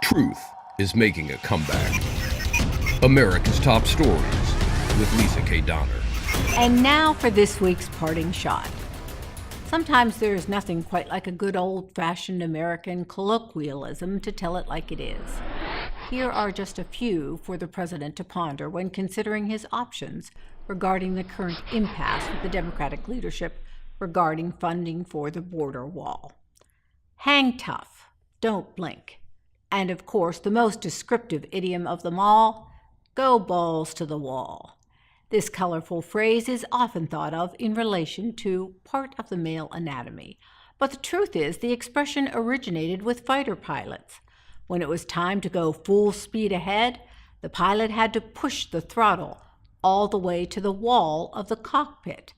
Truth is making a comeback. America's Top Stories with Lisa K. Donner. And now for this week's parting shot. Sometimes there is nothing quite like a good old-fashioned American colloquialism to tell it like it is. Here are just a few for the president to ponder when considering his options regarding the current impasse with the Democratic leadership regarding funding for the border wall. Hang tough, don't blink. And of course, the most descriptive idiom of them all, go balls to the wall. This colorful phrase is often thought of in relation to part of the male anatomy, but the truth is the expression originated with fighter pilots. When it was time to go full speed ahead, the pilot had to push the throttle all the way to the wall of the cockpit,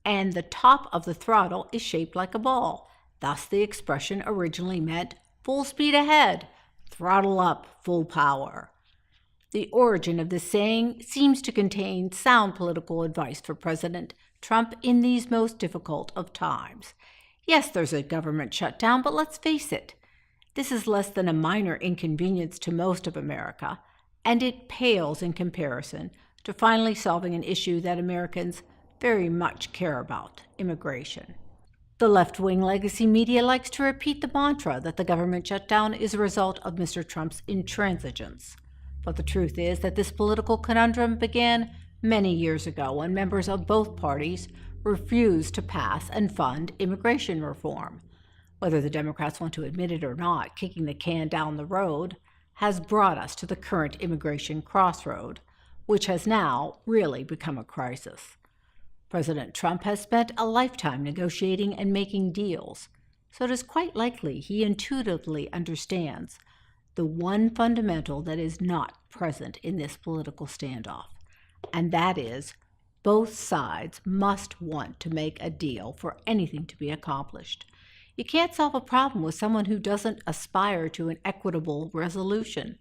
and the top of the throttle is shaped like a ball. Thus, the expression originally meant full speed ahead, throttle up, full power. The origin of this saying seems to contain sound political advice for President Trump in these most difficult of times. Yes, there's a government shutdown, but let's face it, this is less than a minor inconvenience to most of America, and it pales in comparison to finally solving an issue that Americans very much care about, immigration. The left-wing legacy media likes to repeat the mantra that the government shutdown is a result of Mr. Trump's intransigence. But the truth is that this political conundrum began many years ago when members of both parties refused to pass and fund immigration reform. Whether the Democrats want to admit it or not, kicking the can down the road has brought us to the current immigration crossroad, which has now really become a crisis. President Trump has spent a lifetime negotiating and making deals, so it is quite likely he intuitively understands the one fundamental that is not present in this political standoff, and that is both sides must want to make a deal for anything to be accomplished. You can't solve a problem with someone who doesn't aspire to an equitable resolution.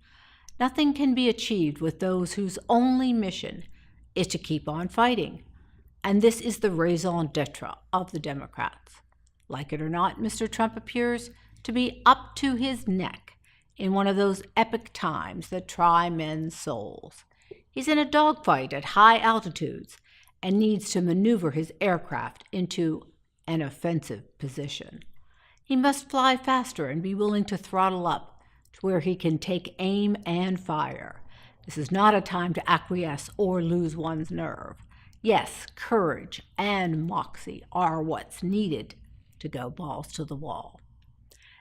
Nothing can be achieved with those whose only mission is to keep on fighting. And this is the raison d'etre of the Democrats. Like it or not, Mr. Trump appears to be up to his neck in one of those epic times that try men's souls. He's in a dogfight at high altitudes and needs to maneuver his aircraft into an offensive position. He must fly faster and be willing to throttle up to where he can take aim and fire. This is not a time to acquiesce or lose one's nerve. Yes, courage and moxie are what's needed to go balls to the wall.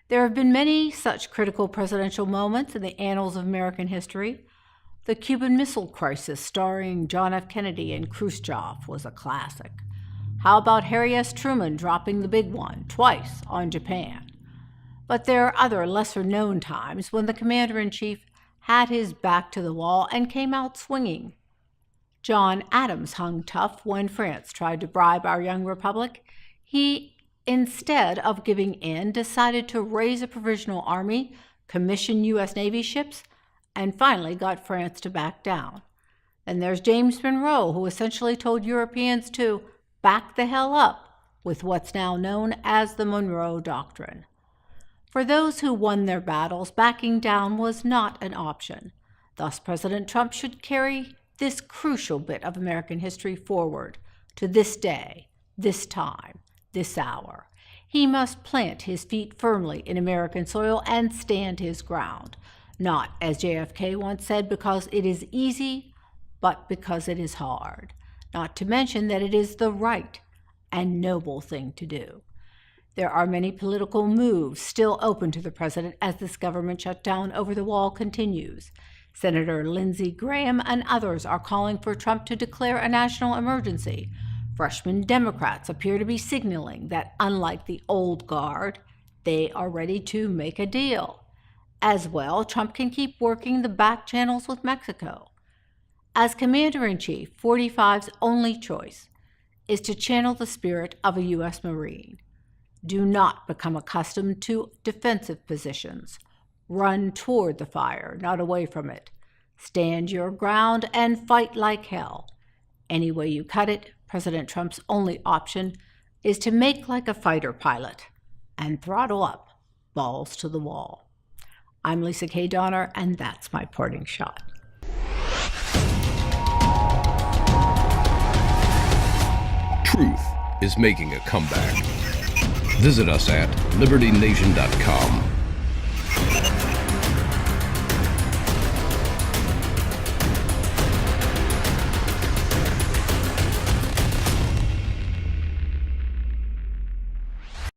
There have been many such critical presidential moments in the annals of American history. The Cuban Missile Crisis starring John F. Kennedy and Khrushchev was a classic. How about Harry S. Truman dropping the big one twice on Japan? But there are other lesser-known times when the commander-in-chief had his back to the wall and came out swinging. John Adams hung tough when France tried to bribe our young republic. He, instead of giving in, decided to raise a provisional army, commission U.S. Navy ships, and finally got France to back down. Then there's James Monroe, who essentially told Europeans to back the hell up with what's now known as the Monroe Doctrine. For those who won their battles, backing down was not an option. Thus, President Trump should carry this crucial bit of American history forward to this day, this time, this hour. He must plant his feet firmly in American soil and stand his ground, not, as JFK once said, because it is easy, but because it is hard, not to mention that it is the right and noble thing to do. There are many political moves still open to the president as this government shutdown over the wall continues. Senator Lindsey Graham and others are calling for Trump to declare a national emergency. Freshman Democrats appear to be signaling that, unlike the old guard, they are ready to make a deal. As well, Trump can keep working the back channels with Mexico. As Commander-in-Chief, 45's only choice is to channel the spirit of a U.S. Marine. Do not become accustomed to defensive positions. Run toward the fire, not away from it. Stand your ground and fight like hell. Any way you cut it, President Trump's only option is to make like a fighter pilot and throttle up, balls to the wall. I'm Lisa K. Donner, and that's my parting shot. Truth is making a comeback. Visit us at libertynation.com.